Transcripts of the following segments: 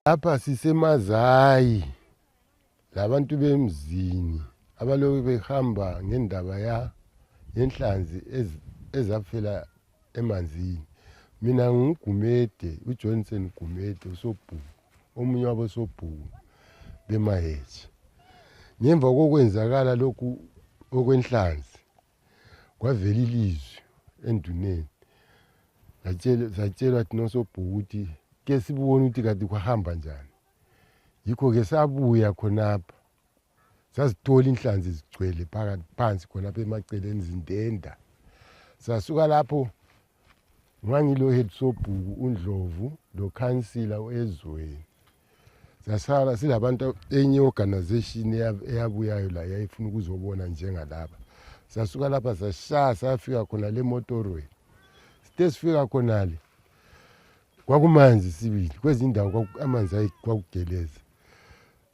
Lapha sisemazayi labantu bemzini abaloku behamba ngendaba yenhlanzi ezafela emanzini. Mina ngumGumede, uJohnson Gumede usobhuku, omunye wabo sobhuku bemaheje. Ngemva kokwenzakala lokhu okwenhlanzi kwavela ilizwi enduneni. Satshelwa thina sobhuku ukuthi ke sibone ukuthi kade kwahamba njani. Yikho ke sabuya khonapha sazithola inhlanzi zigcwele phansi khonapha emaceleni zindenda. Sasuka lapho ngangilo head sobhuku uNdlovu lo councillor uEzweni. Sasala silabantu enye organization eyabuyayo la yayifuna ukuzobona njengalaba. Sasuka lapha sashaya safika khona le motorway. Sifika khonale kwakumanzi sibili, kwezindawo amanzi kwakugeleza.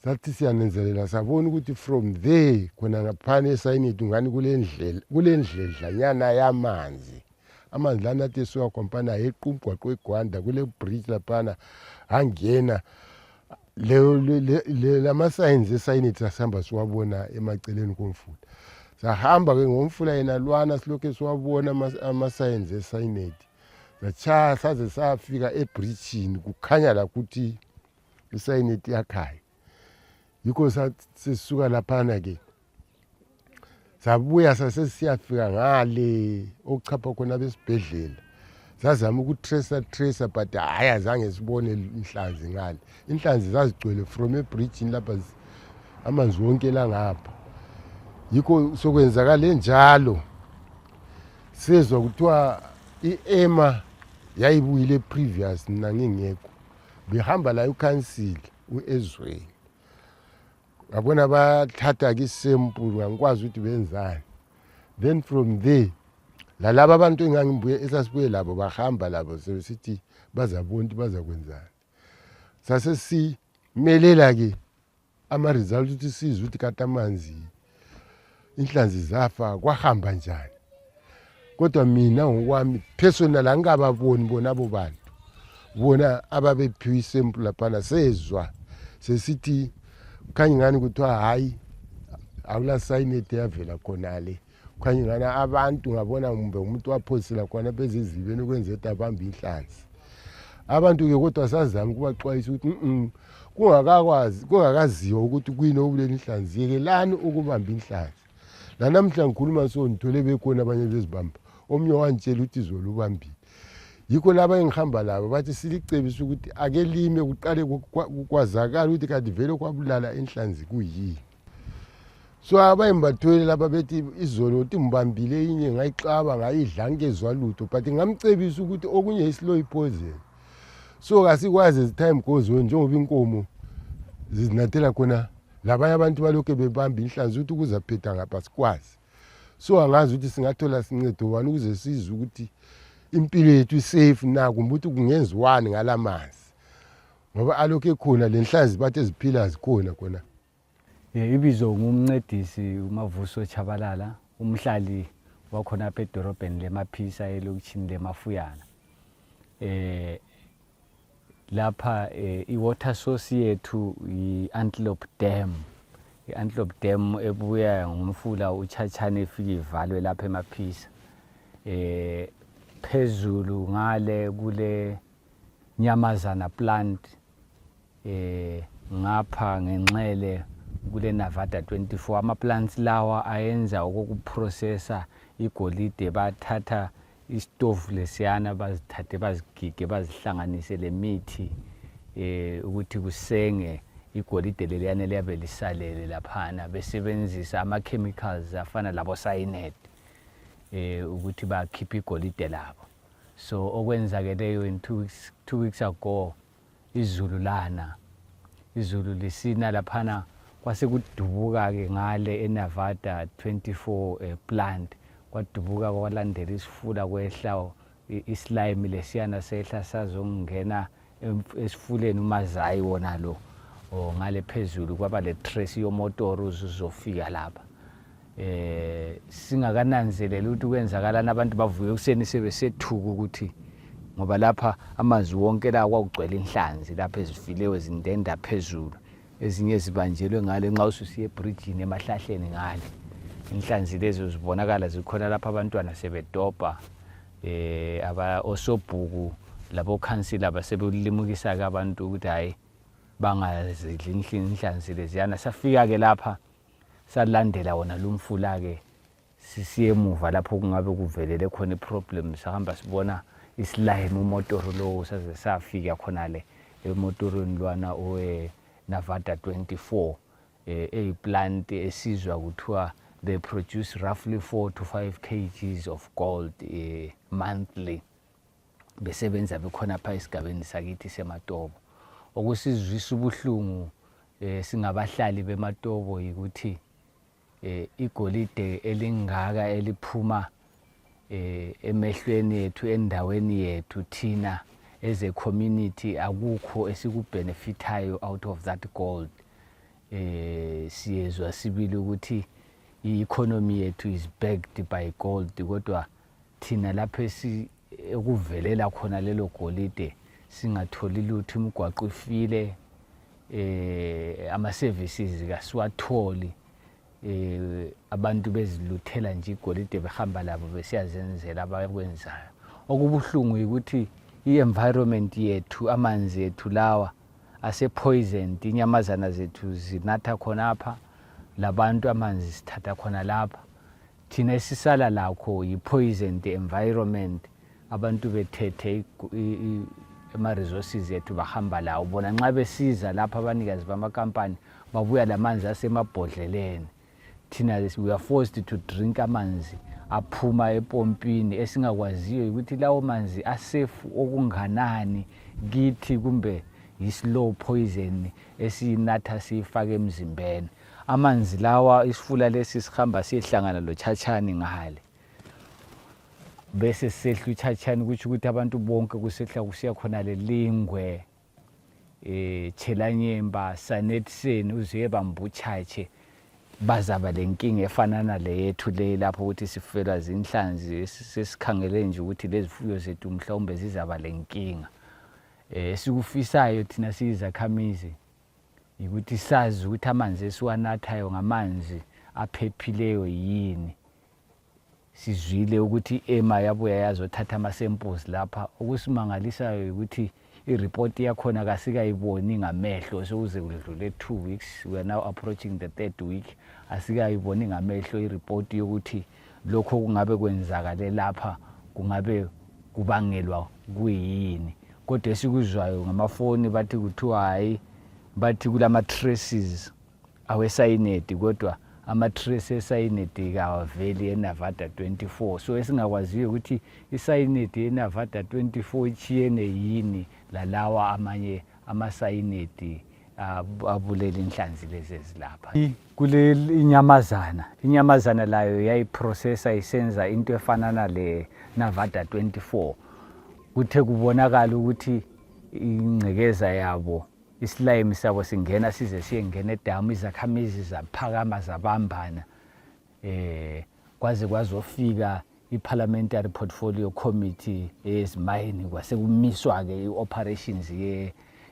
Sathi siyanenzelela sabona ukuthi from there khona ngaphana esayinethu ngani kulendledlanyana yamanzi. Amanzi lana athi esuka khompana equmgwaqo eGwanda kule bridge laphana angena lama signs esayinethu sasihamba siwabona emaceleni komfula. Sahamba ke ngomfula yena lwana silokho siwabona ama signs esayinethu. Sacha saze safika ebridgeini kukhanya la ukuthi isayinethu yakhaya. Yikho sisuka laphana ke sabuya sasesiyafika ngale okuchapha khona besibhedlela. Sazama ukutracer but hayi azange sibone inhlanzi ngale. Inhlanzi zazigcwele from ebridgeini lapha amanzi wonke la ngapha. Yikho sokwenzakala njalo sezwa kuthiwa iEMA yayibuyile previous mina ngingekho. Behamba la uCouncil uEzweni. Ngabona bathatha ke sample ngakwazi ukuthi benzani. Then from there lalabo abantu engangibuye esasibuye labo bahamba labo sebesithi bazabona ukuthi bazakwenzani. Sase simelela ke ama results ukuthi sizwe ukuthi kade amanzi inhlanzi zafa kwahamba njani. Kodwa mina ngokwami personal angababoni bona abo bantu. Bona ababephiwa isample laphana sezwa sesithi khanye ngani kuthiwa hayi awula sayinethe yavela khonale. Khanye ngani abantu ngabona kumbe umuntu wapholisela khona bezizibeni ukwenza ukuthi abambe inhlanzi. Abantu ke kodwa sazama kubaxwayisa ukuthi kungakaziwa ukuthi kuyini okule inhlanzi yekelani ukubamba inhlanzi. La namhla ngikhuluma so ngithole bekhona abanye bezibamba. Omnye wantshela ukuthi izolo ubambile. Yikho laba engihamba labo bathi silicebisa ukuthi ake lime kuqale kwazakala ukuthi kade vele kwabulala inhlanzi kuyini. So abayimbathwele laba bethi izolo uthi mbambile inye ngayixaba ngayidla ngikezwa lutho but ngamcebisa ukuthi okunye islow poison. So asikwazi as time goes on njengoba inkomo zizinathela khona labanye abantu balokho bebamba inhlanzi ukuthi kuzaphetha ngapha sikwazi. So angazi ukuthi singathola sincedo bani ukuze sizwe ukuthi impilo yethu isafe na kumbe ukuthi kungenziwani ngalamanzi. Ngoba alokho ekhona lenhlanzi bathe ziphila zikhona khona. Ibizo ngumncedisi uMavuso Chabalala, umhlali wakhona apha edorobheni leMaphisa elokishini leMafuyana. Lapha iwater source yethu iAntelope Dam. iAntelope Dam ebuya ngumfula uChachane efika ivalwe lapha eMaphisa. Phezulu ngale kule Nyamazana plant ngapha ngenxele kule Navada 24 ama plants lawa ayenza ukuprocessa igolide. Bathatha istove lesiyana bazithathe bazigige bazihlanganise lemithi ukuthi kusenge igolide leliyana liyabe lisalele laphana besebenzisa ama chemicals afana labo cyanide ukuthi bakhiphe igolide labo. So okwenzakeleyo in 2 weeks ago izulu lisina laphana kwase kudubuka ke ngale eNavada 24 plant kwadubuka kwalandela isifula kwehla islime lesiyana sehla sazongena esifuleni umazayi wona lo ngale phezulu kwaba le trace yomotor uzofika lapha. Singakananzelela ukuthi kwenzakala nabantu bavuye kuseni sebesethuka ukuthi ngoba lapha amanzi wonke la kwakugcwele inhlanzi lapha ezifileyo zindenda phezulu, ezinye zibanjelwe ngale nxa ususiya ebridgini emahlahleni ngale. Inhlanzi lezo zibonakala zikhona lapha, abantwana sebedobha, osobhuku labokhansila basebelimukisa-ke abantu ukuthi hhayi bangazidli inhlanzi leziyana. Safika-ke lapha salandela wona lumfula-ke sisiye emuva lapho kungabe kuvelele khona iproblem, sahamba sibona islime umotoro lowo, saze safika khonale emotorweni lwana owe-Nevada 24, eyiplant esizwa kuthiwa they produce roughly 4 to 5 kgs of gold monthly. Besebenza bekhona pha esigabeni sakithi seMatobo. Okusizwisa ubuhlungu singabahlali beMatobo yikuthi igolide elingaka eliphuma emehlweni yethu, endaweni yethu thina as a community, akukho esikubhenefithayo out of that gold. Siyezwa sibili ukuthi i-economy yethu is backed by gold, kodwa thina lapho ekuvelela khona lelo golide singatholi lutho, imigwaqo ifile, ama-services kasiwatholi, abantu beziluthela nje igolide behamba labo besiyazenzela abakwenzayo. Okubuhlungu ukuthi i-environment yethu, amanzi ethu lawa ase-poisoned, inyamazana zethu zinatha khonapha, labantu amanzi sithatha khona lapha. Thina esisala lakho yi-poisoned environment, abantu bethethe ama-resources ethu bahamba lawo. Bona nxa besiza lapha abanikazi bamakampani babuya lamanzi asemabhodleleni. Thina we are forced to drink amanzi aphuma epompini, esingakwaziyo ukuthi lawo manzi asafe okunganani kithi, kumbe yi-slow poison esiyinatha siyifake emzimbeni. Amanzi lawa isifula lesi sihamba siyehlangana loChachani ngale, bese sehla uChachani, kutsho ukuthi abantu bonke kusehla kusiya khona leLingwe, Chelanyemba, Sanetseni, uZiyebamba uChache, bazaba lenkinga efanana leyethu le lapho ukuthi sifelwa zinhlanzi. Sesikhangele nje ukuthi lezi fuyo zethu mhlawumbe zizaba lenkinga. Sikufisayo thina siyizakhamizi ukuthi sazi ukuthi amanzi esiwanathayo ngamanzi aphephileyo yini. Sizwile ukuthi i-EMA yabuya yazothatha ama-samples lapha. Okusimangalisayo ukuthi i-report yakhona kasikayiboni ngamehlo, sekuze kudlule 2 weeks, we are now approaching the 3rd week. Asikayiboni ngamehlo i-report yokuthi lokho kungabe kwenzakale lapha kungabe kubangelwa kuyini. Kodwa esikuzwayo ngamafoni bathi kuthiwa hayi, bathi kulama-traces awe-cyanide, kodwa ama-trace e-cyanide kawaveli eNevada 24. So esingakwaziyo ukuthi i-cyanide eNevada 24 ichiyene yini lalawa amanye ama-cyanide abulela inhlanzi lezi ezilapha. Kule inyamazana layo yayiprocessa isenza into efana nale Nevada 24. Kuthe kubonakala ukuthi ingcekeza yabo, islime sabo singena size siyengena edamu, izakhamizi zaphakama zabambana, kwaze kwazofika i-Parliamentary Portfolio Committee ezimayini, kwasekumiswa-ke i-operations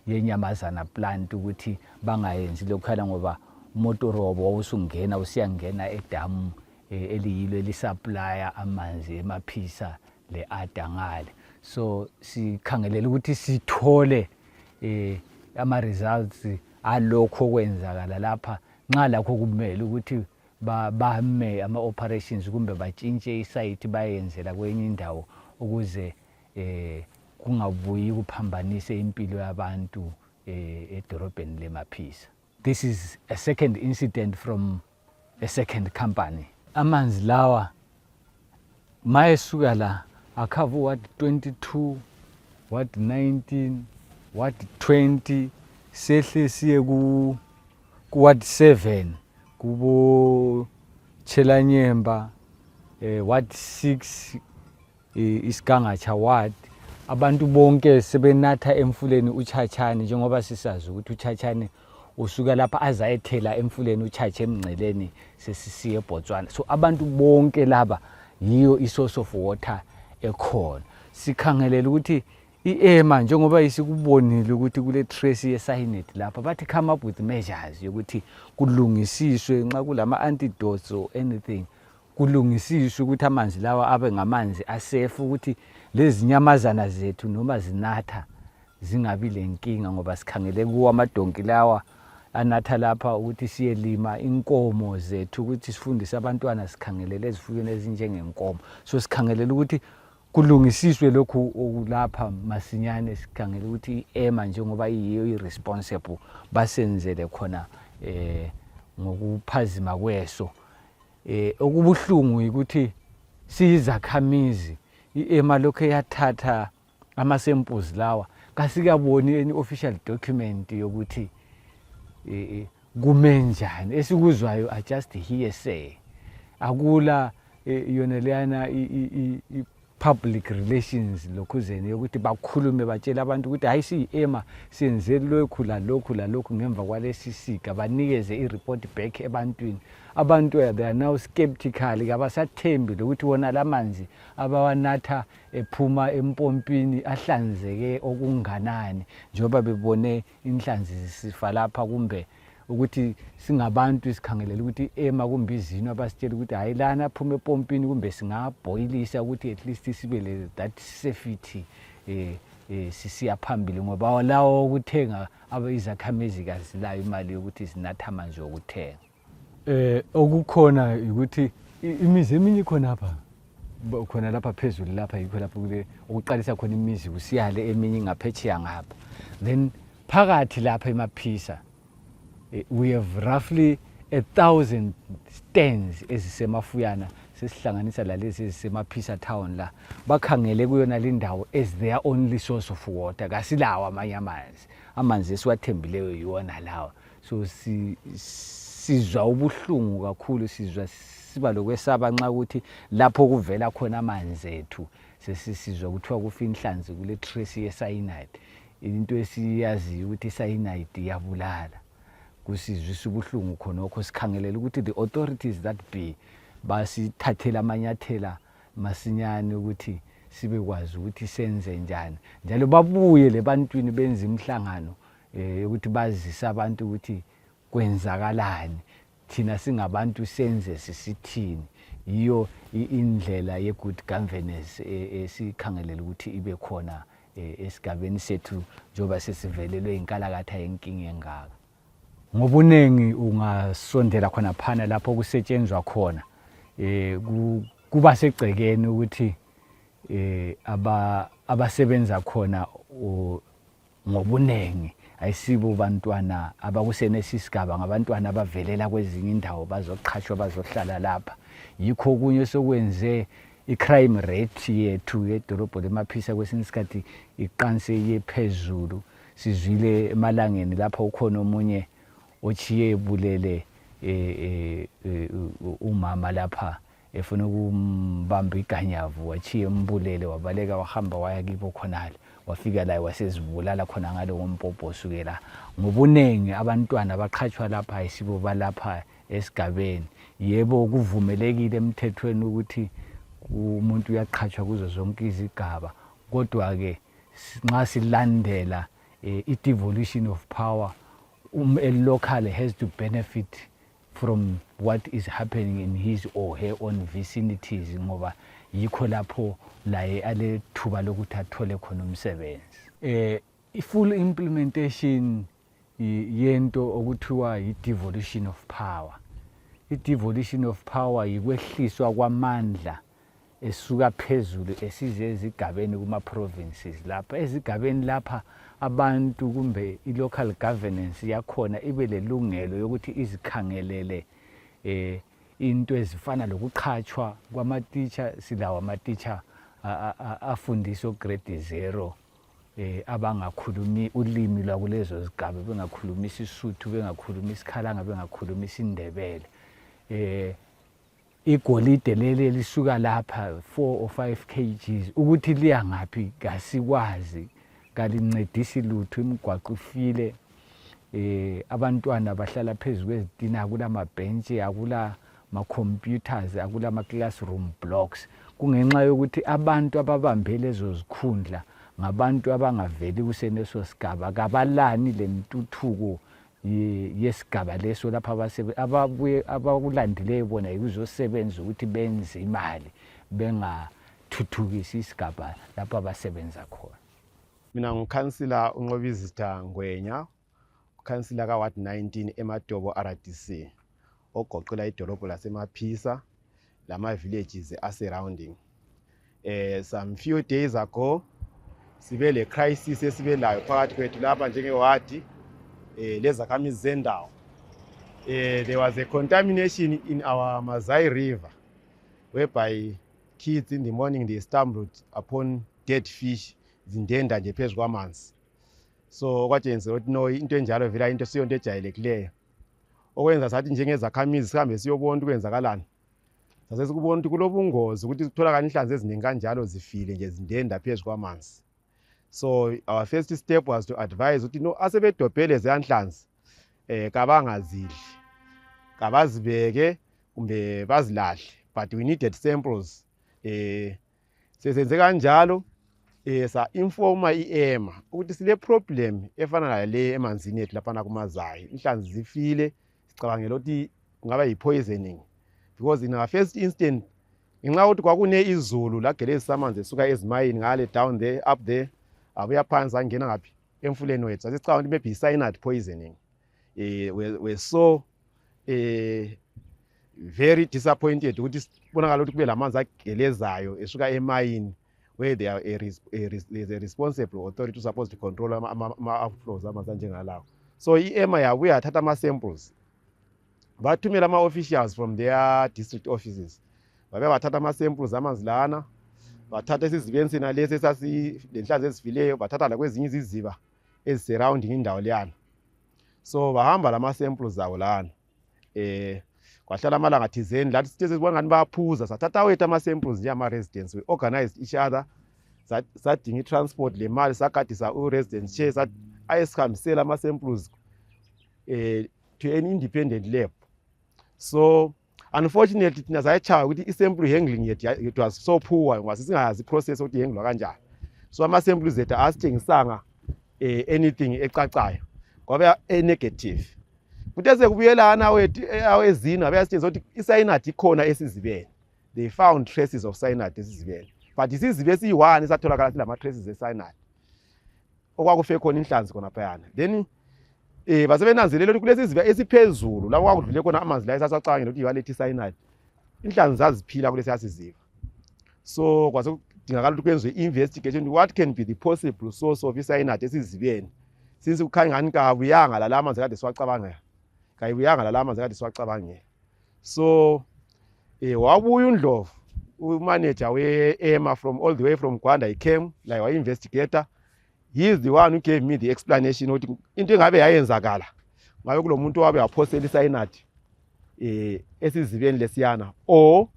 yenyamazana plant ukuthi bangayenzi lokhuyana, ngoba umotoro wabo wawusungena usiyangena edamu eliyilo elisuplya amanzi eMaphisa le-Ada ngale. So sikhangelela ukuthi sithole ama-results alokho kwenzakala lapha. Nxa lakho kumele ukuthi bame ama-operations kumbe batshintshe isite bayenzela kwenye indawo ukuze kungabuyi kuphambanise impilo yabantu edorobheni leMaphisa. This is a second incident from a second company. Amanzi lawa mayesuka la akhava what 22, what 19, what 20, sehle siye ku what 7 kubo Chelanyemba, what 6 isigangatsha ward. Abantu bonke sebenatha emfuleni uChachani, njengoba sisazi ukuthi uChachani usuka lapha azayethela emfuleni uChache emngceleni sesisiye eBotswana. So abantu bonke laba yiyo isource of water ekhona. sikhangelela ukuthi i-EMA njengoba isikubonile ukuthi kule trace ye-cyanide lapha bathi come up with measures yokuthi kulungisiswe nxa kulama antidotes or anything kulungisiswe ukuthi amanzi lawa abe ngamanzi asafe ukuthi lezi nyamazana zethu noma zinatha zingabi lenkinga ngoba sikhangele kuwa amadonki lawa anatha lapha ukuthi siyelima inkomo zethu ukuthi sifundise abantwana sikhangelele ezifuyweni ezinjengenkomo so sikhangelela ukuthi kulungisiswe lokhu okulapha masinyane sikhangele ukuthi i-EMA njengoba iyiyo i-responsible basenzele khona ngokuphazima kweso okubuhlungu ukuthi siyizakhamizi i-EMA lokho yathatha ama-samples lawa kasikaboni any official document yokuthi kumenjani esikuzwayo are just hearsay akula yona leyana public relations lokhuzeni yokuthi bakhulume batshela abantu ukuthi hayi siyi-EMA senze lokhu lalokhu lalokhu ngemva kwalesi siga banikeze i-report back ebantwini abantu they are now skeptical kabasathembi lokuthi wona lamanzi abawanatha ephuma empompini ahlanzeke okunganani njengoba bebone inhlanzi zisifa lapha kumbe ukuthi singabantu sikhangelela ukuthi i-EMA kumbe izino abasitshela ukuthi hayi lana aphuma empompini kumbe singabhoyilisa ukuthi at least sibe le that safety sisiya phambili ngoba lawo ukuthenga izakhamizi kazilayo imali yokuthi zinatha amanzi okuthenga okukhona ukuthi imizi eminye khona lapha khona lapha phezulu lapha yikho lapha kule ukuqalisa khona imizi kusiyale eminye ngaphetsheya ngapha then phakathi lapha emaphisa we have roughly 1,000 stands ezisemafuyana sesihlanganisa lalezi ezisemaphisa town la bakhangele kuyona lindawo as their only source of water kasilawo amanye amanzi esiwathembileyo yiwona lawa so sizwa ubuhlungu kakhulu sizwa siba lokwesaba nxa ukuthi lapho kuvela khona amanzi ethu sesizwa kuthiwa kufa inhlanzi kule trace ye-cyanide into esiyaziyo ukuthi i-cyanide iyabulala kusizwisa ubuhlungu khonokho sikhangelela ukuthi the authorities that be basithathela amanyathela masinyane ukuthi sibe kwazi ukuthi senze njani njalo babuye lebantwini benza imhlangano ukuthi bazise abantu ukuthi kwenzakalani thina singabantu senze sisithini yiyo indlela ye-good governance esikhangelela ukuthi ibe khona esigabeni sethu njengoba sesivelelwe inkalakatha yenkinga engaka ngobunengi ungasondela khona phana lapho kusetshenzwa khona kuba segcekeni ukuthi abasebenza khona ngobunengi ayisibo bantwana abakusene sigaba ngabantwana abavelela kwezinye indawo bazoqhashwa bazohlala lapha yikho kunye sokwenze i-crime rate yethu yedolobho lemaphisa kwesinye isikhathi iqanse yephezulu sizwile emalangeni lapha ukhona omunye ochiye ebulele umama lapha efuna ukumbamba iganyavu wachiye embulele wabaleka wahamba waya kibo khonale wafika la wasezibulala khona ngalo ngompopho sukela ngobunengi abantwana abaqhatshwa lapha isibo balapha esigabeni yebo kuvumelekile emthethweni ukuthi umuntu uyaqhatshwa kuzo zonke izigaba kodwa ke nxa silandela i-devolution of power a local has to benefit from what is happening in his or her own vicinities ngoba yikho lapho laye ale thuba lokuthi athole khona umsebenzi i-full implementation yento okuthiwa i-devolution of power i-devolution of power yikwehliswa kwamandla esuka phezulu esize ezigabeni kuma-provinces lapha ezigabeni lapha abantu kumbe i-local governance yakhona ibe lelungelo yokuthi izikhangelele into ezifana lokuqhatshwa kwamatitsha silawo amatitsha afundisa grade 0 abangakhulumi ulimi lwakulezo zigaba bengakhulumi isisuthu bengakhulumi isikhalanga bengakhulumi isindebele igolide leli lisuka lapha 4 or 5 kgs ukuthi liya ngaphi kasikwazi kalincedisi lutho imigwaqo ifile abantwana bahlala phezulu kwezitina akula mabhentshi akula ma-computers akula ma-classroom blocks kungenxa yokuthi abantu ababambe lezo zikhundla ngabantu abangaveli kuseneso sigaba kabalani lentuthuko yesigaba leso lapha ababuye abakulandileyo bona yikuzosebenza ukuthi benze imali bengathuthukisi isigaba lapha abasebenza khona. Mina ngukhansila uNqobizitha Ngwenya, ukhansila ka Ward 19 eMatobo RDC, ogoqela idolobho laseMaphisa lama villages asurrounding. Some few days ago sibe le crisis esibelayo phakathi kwethu lapha njengewadi lezakhamizi zendawo. There was a contamination in our Mazai River whereby kids in the morning they stumbled upon dead fish zindenda nje phezu kwamanzi. So kwatshenza ukuthi no into enjalo vela into siyonto ejayelekileyo. Okwenza sathi njengezakhamizi sihambe siyobona ukwenzakalani. Sase sikubona ukuthi kulobungozi ukuthi kutholakala inhlanzi eziningi kanjalo zifile nje zindenda phezu kwamanzi. So our first step was to advise ukuthi no asebedobhele zeyanhlanzi kabangazidli, kabazibeke kumbe bazilahle, but we needed samples. Sesenze kanjalo sa informa iEMA ukuthi sile problem efana nale emanzini ethu lapha kuMazai. Inhlanzi zifile, sicabangela ukuthi kungaba yipoisoning because in our first instant ngenxa ukuthi kwakune izulu lageleza amanzi esuka ezimayini ngale down there up there abuya phansi angena ngaphi emfuleni wethu. Sasicabanga ukuthi maybe cyanide poisoning. We so very disappointed ukuthi sibonakala ukuthi kube lamanzi agelezayo esuka emayini where there is a responsible authority supposed to control ama-outflows amanzi anjengalawo. So iEMA yabuya yathatha ama-samples bathumela ama-officials from their district offices, babe bathatha ama-samples amanzi lana, bathatha esizibeni sena lesi lenhlanzi ezifileyo, bathatha lakwezinye iziziba ezisurrounding indawo leyana. So bahamba lama-samples zawo lana. Kwahlala amalanga thizeni lathi sithe sibona ngani bayaphuza, sathatha wethu ama-samples nje ama-residents. We organized each other, sadinga i-transport le mali, sagadisa u-resident chair, ayesihambisela ama-samples to an independent lab. So unfortunately thina sayachaya ukuthi i-sample handling yethu it was so poor ngoba sisingayazi i-process ukuthi ihandlwa kanjani. So ama-samples ethu asithengisanga anything ecacayo ngoba negative. Kuthe sekubuyelana wethu awezini abeyasitshengisa ukuthi i-cyanide ikhona esizibeni. They found traces of cyanide esizibeni, but isizibe esiyi-1 esatholakala silama traces e-cyanide okwakufe khona inhlanzi khona phayana. Then basebenanzelela ukuthi kulesi ziba esiphezulu lapho kwakudlule khona amanzi la esasacabangela ukuthi iwalethi cyanide, inhlanzi zaziphila kulesi yasiziba. So kwase kudingakala ukuthi kwenziwe investigation what can be the possible source of cyanide esizibeni since kukhanya ngani kabuyanga la amanzi kade siwacabangela, kayibuyanga la amanzi kade siwacabangela. So wabuya uNdlovu umanager we-EMA from all the way from Gwanda, he came like wa investigator. He is the one who gave me the explanation ukuthi into engabe yayenzakala ngabe kulo muntu wabe waphosela i-cyanide esizibeni lesiyana or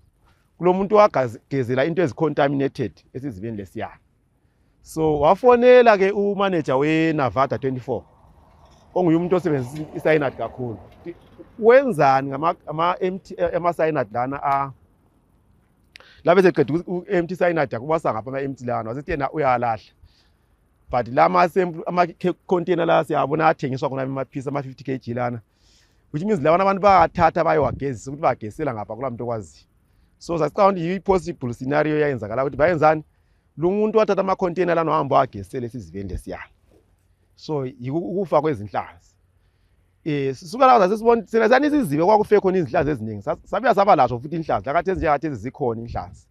kulo muntu wagezela into ezicontaminated esizibeni lesiyana. So wafonela ke umanager weNavada 24 onguye umuntu osebenzisa i-cyanide kakhulu. Wenzani ama-cyanide lana labe seqeda u-empty cyanide akubasa ngapha ama-empty lana wasithi yena uyalahla. But lama-sample ama-container la siyabona athengiswa khona amaphisi ama-50 kg lana, which means labana abantu bayathatha bayowagezisa ukuthi bagesela ngapha kula muntu okwazi. So sasicabanga ukuthi yi-possible scenario yayenzakala ukuthi bayenzani lo muntu wathatha ama-container lana wahamba wagesela esizibeni lesiyana. So ukufa kwezinhlanzi. Sisuka lapho sasibona sina sani isizibe kwakufe khona izinhlanzi eziningi, sabuya saba lazo futhi inhlanzi lakathi ezinjengathi zikhona inhlanzi.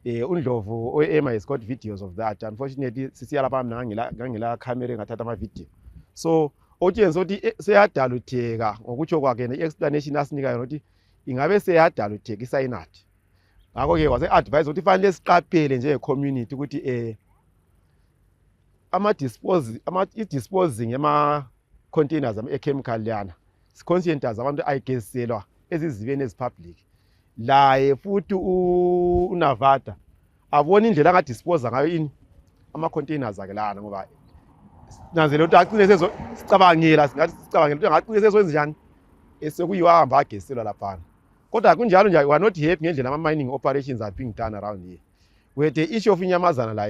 uNdlovu oEMA has got videos of that. Unfortunately sisiya lapha mina ngangela camera engathatha ama video. So otshenza ukuthi seyadalutheka ngokutsho kwakhe ne-explanation asinika ukuthi ingabe seyadalutheka i-cyanide. Ngakho ke wase advise ukuthi fanele siqaphele njenge-community ukuthi i-disposing ama-containers e-chemical yana si-conscientize abantu ayigeziselwa ezizibeni ezipublic. Laye futhi uNavada abona indlela angadisposa ngayo ini ama-containers ake lana ngoba nanzela ukuthi acine sicabangela singathi sicabangela ukuthi angacine sezwenza njani esekuyiwa hamba ageselwa laphana. kodwa kunjalo nje we are not happy ngendlela ama-mining operations are being done around here. We had the issue of inyamazana la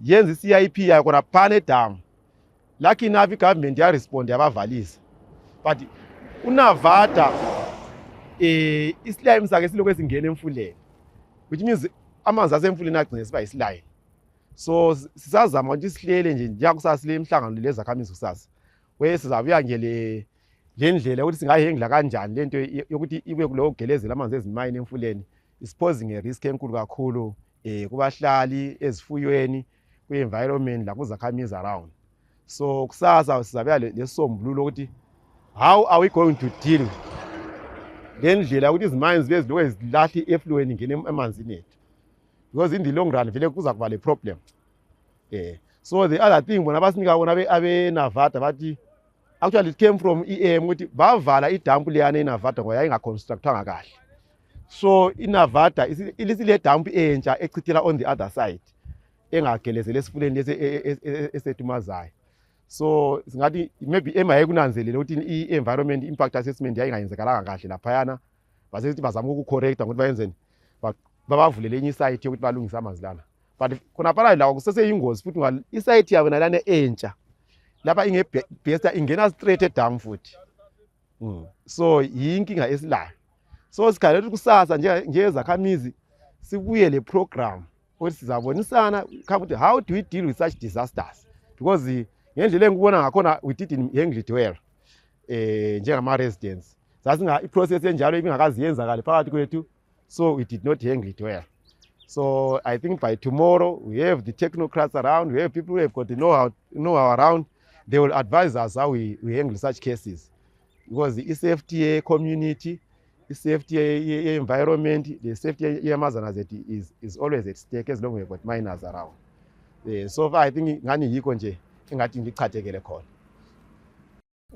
yenza i-CIP yayo khona phana edamu. Lucky enough i-government yaresponde yabavalisa. But uNavada islime sakhe silokhu esingena emfuleni, which means amanzi asemfuleni agcine siba islime. So sisazama ukuthi sihlele nje njengokusasa sile imhlangano lezakhamizi kusasa. Sizabuya nje le ndlela ukuthi singayihengla kanjani lento yokuthi ibe kulowo kugelezela amanzi ezimayini emfuleni is posing a risk enkulu kakhulu kubahlali, ezifuyweni, kwi-environment lakuzakhamizi around. So kusasa sizabuya lesombululo ukuthi how are we going to deal le ndlela ukuthi izimayini bezilokhu ezilahla i-effluent ingene emanzini ethu, because in the long run vele kuza kuba le problem. So the other thing bona basinika bona abe-Navada bathi actually it came from EM ukuthi bavala idampu leyana eNavada ngoba yayingaconstructwanga kahle. So iNavada ilisile dampu entsha echithela on the other side engagelezele esifuleni lesi esetumazayo. So singathi maybe emayekunanzelela ukuthi i-environment impact assessment yayingayenzekalanga kahle laphayana, basethi bazama ukucorrecta ukuthi bayenzeni babavulele enye isite yokuthi balungise amanzi lana. But khona phana lawo kuseseyingozi futhi ngoba isite yabo nalana entsha lapha ingebhesta ingena straight edamu futhi. So yinkinga esilayo. So sikhalela ukuthi kusasa njengezakhamizi sibuye le program ukuthi sizabonisana ukuthi how do we deal with such disasters, because ngendlela engikubona ngakhona we didn't handle it well njengama residents. Sasinga iprocess enjalo ibingakaziyenzakala phakathi kwethu, so we did not handle it well. So I think by tomorrow we have the technocrats around, we have people who have got the know-how around. They will advise us how we handle such cases, because the safety community, the safety environment, the safety yamazana is always at stake as long as we've got miners around. So far I think ngani yiko nje engathi ngichathekele khona.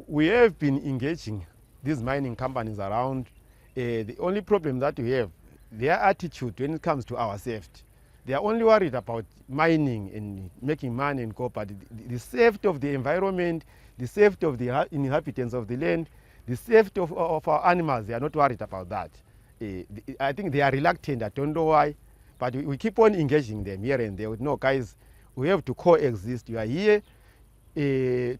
We have been engaging these mining companies around. The only problem that we have, their attitude when it comes to our safety. They are only worried about mining and making money and go, but the safety of the environment, the safety of the inhabitants of the land, the safety of our animals, they are not worried about that. I think they are reluctant, I don't know why, but we keep on engaging them here and there. No, guys, we have to coexist. You are here to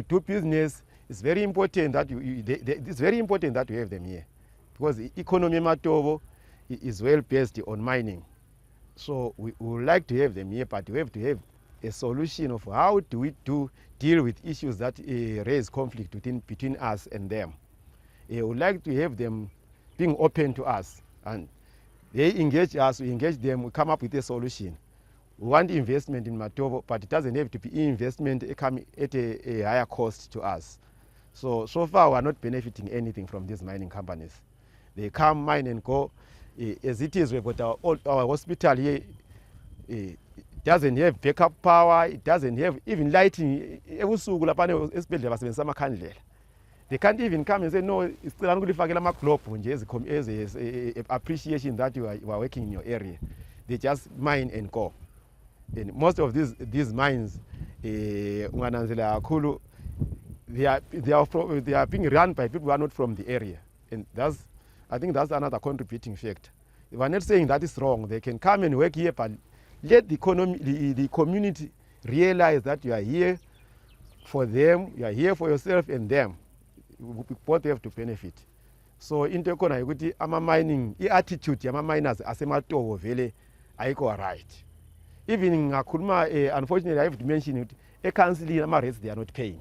do business. It's very important that it's very important that we have them here, because the economy Matobo is well based on mining. So we would like to have them here, but we have to have a solution of how do we deal with issues that raise conflict between us and them. We would like to have them being open to us, and they engage us, we engage them, we come up with a solution. We want investment in Matobo, but it doesn't have to be investment coming at a higher cost to us. So far we are not benefiting anything from these mining companies. They come, mine and go. As it is, we've got our hospital here. It doesn't have backup power. It doesn't have even lighting. They can't even come and say, no, it's still as appreciation that you are working in your area. They just mine and go. And most of these mines, they are being run by people who are not from the area. And I think that's another contributing factor. If I'm not saying that is wrong, they can come and work here, but let the community realize that you are here for them, you are here for yourself and them. We both have to benefit. So into kona ukuthi ama mining, attitude yama miners asematobo vele ayikho right. Even ngakhuluma unfortunately I have to mention it, council ama rates they are not paying.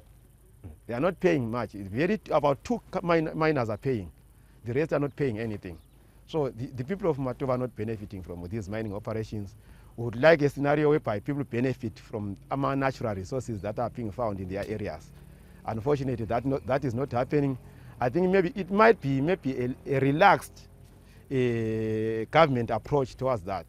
They are not paying much. It's very about 2 miners are paying. The rest are not paying anything. So the people of Matobo are not benefiting from these mining operations. We would like a scenario whereby people benefit from our natural resources that are being found in their areas. Unfortunately, that is not happening. I think maybe it might be a relaxed government approach towards that.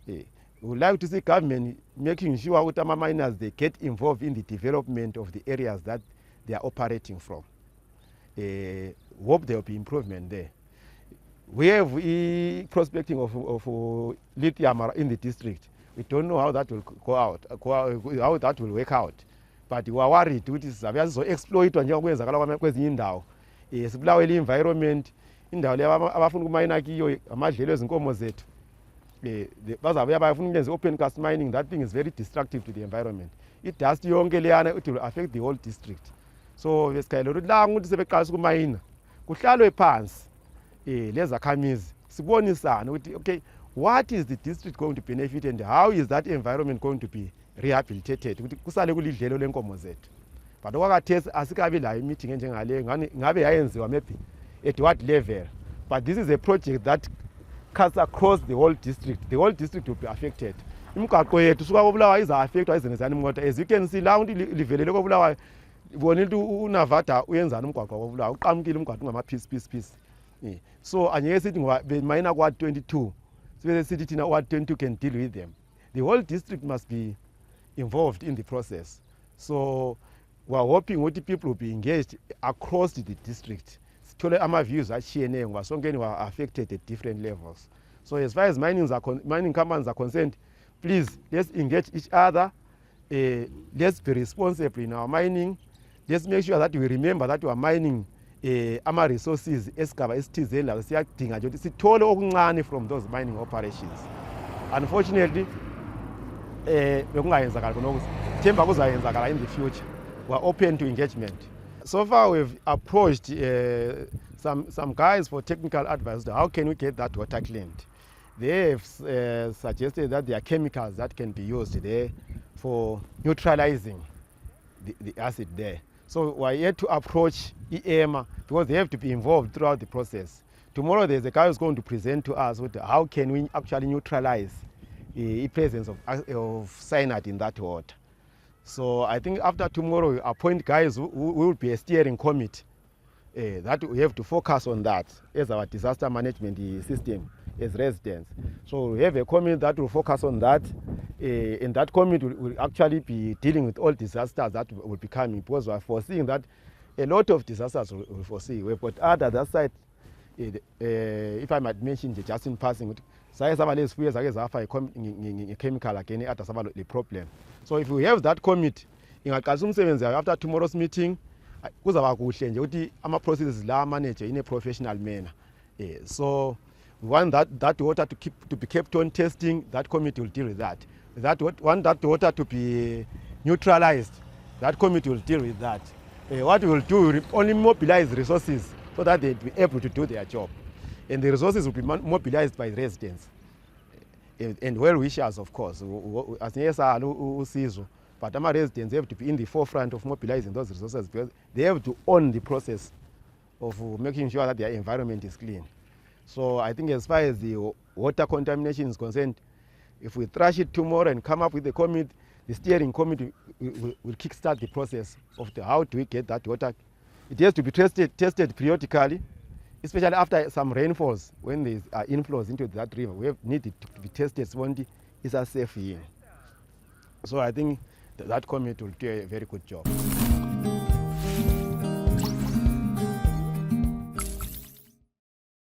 We would like to see government making sure that our miners they get involved in the development of the areas that they are operating from. Hope there will be improvement there. We have prospecting of lithium in the district. We don't know how that will go out, how that will work out. But we are worried ukuthi sizabe sizo exploitwa njengokwenzakala kwezinye indawo. Sibulawe environment, indawo le abafuna ukumayina kiyo amadlelo ezinkomo zethu bazabuya bayafuna ukwenza open cast mining. That thing is very destructive to the environment. I-dust yonke leyana it will affect the whole district. So besikhalela ukuthi la ukuthi sebeqalisa ukumayina kuhlalwe phansi lezakhamizi sibonisana ukuthi okay, what is the district going to benefit and how is that environment going to be rehabilitated ukuthi kusale kulidlelo lenkomo zethu. But okwakhathesi asikabi la i-meeting enjengale ngabe yayenziwa maybe at what level, but this is a project that cuts across the whole district. The whole district will be affected. Imigaqo yethu suka koBulawayo iza affectwa izenezana imota. As you can see la ukuthi livelele koBulawayo bona into uNavada uyenzana umgwaqo koBulawayo uqamukile umgwaqo ngama piece. So anyeke sithi ngoba bemayina kwa 22 sibe sithi thina wa 22 can deal with them. The whole district must be involved in the process. So we are hoping ukuthi people will be engaged across the district. Sithole ama-views atshiyeneyo ngoba sonke were affected at different levels. So as far as mining companies are concerned, please let's engage each other. Let's be responsible in our mining. Let's make sure that we remember that we are mining ama-resources esigaba esithizeni la siyadinga nje ukuthi sithole okuncane from those mining operations. Unfortunately bekungayenzakala khonoko themba kuzayenzakala in the future. We are open to engagement. So far we've approached some guys for technical advice. How can we get that water cleaned? They have suggested that there are chemicals that can be used there for neutralizing the acid there. So we are yet to approach EMA because they have to be involved throughout the process. Tomorrow there's a guy who's going to present to us with how can we actually neutralize the presence of cyanide in that water. So I think after tomorrow we appoint guys who will be a steering committee that we have to focus on that as our disaster management system as residents. So we have a committee that will focus on that, and that committee will actually be dealing with all disasters that will be coming, because we are foreseeing that a lot of disasters will foresee. We've got other side, if I might mention just in passing, chemical again at the problem. So if we have that committee, after tomorrow's meeting, our processes are managed in a professional manner. So we want that water to be kept on testing. That committee will deal with that. Want that water to be neutralized. That committee will deal with that. What we will do, we will only mobilize resources so that they will be able to do their job. And the resources will be mobilized by residents and well-wishers, of course. But our residents have to be in the forefront of mobilizing those resources because they have to own the process of making sure that their environment is clean. So I think as far as the water contamination is concerned, if we thrash it tomorrow and come up with the committee, the steering committee will kickstart the process of how do we get that water. It has to be tested periodically, especially after some rainfalls. When there are inflows into that river, we need it to be tested. Is a safe year. So I think that committee will do a very good job.